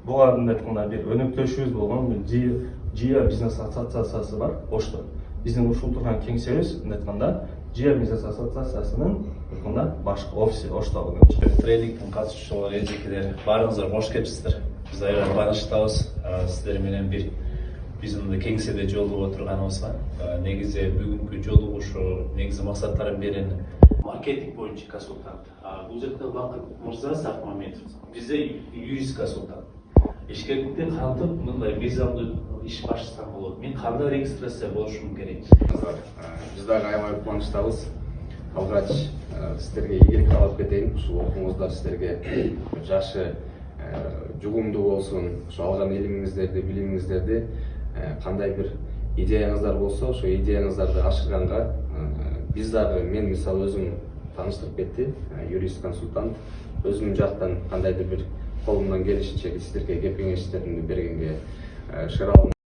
Буга айтканда бир өнөктөшүбүз болгон Жия бизнес ассоциациясы бар Ошто. Биздин ушул турган кеңсебиз айтканда Жия бизнес ассоциациясынын башкы офиси Ошто. Тренингтин катышуучулары, эжекелер, баарыңыздар кош келипсиздер. Биз аябай кубанычтабыз сиздер менен бир биз мындай кеңседе жолугуп отурганыбызга. Негизи бүгүнкү жолугушуу негизи максаттарын берен маркетинг боюнча консультант. Бул жерде Бакыт мырза Сартмамедов. Бизде юрист консультант. Ишкерликти кантип мындай мыйзамдуу иш баштасам болот? Мен кандай регистрация болушум керек? Биз дагы аябай кубанычтабыз. Алгач сиздерге ийгилик каалап кетейин. Ушул окууңуздар сиздерге жакшы жугумдуу болсун. Ошо алган илимиңиздерди, билимиңиздерди кандай бир идеяңыздар болсо, ошо идеяңыздарды ашырганга биз дагы мен мисалы өзүм тааныштырып кетти. Юрист консультант өзүмдүн жактан кандайдыр бир колумдан келишинче сиздерге кеп кеңештеримди бергенге ышыра алдым.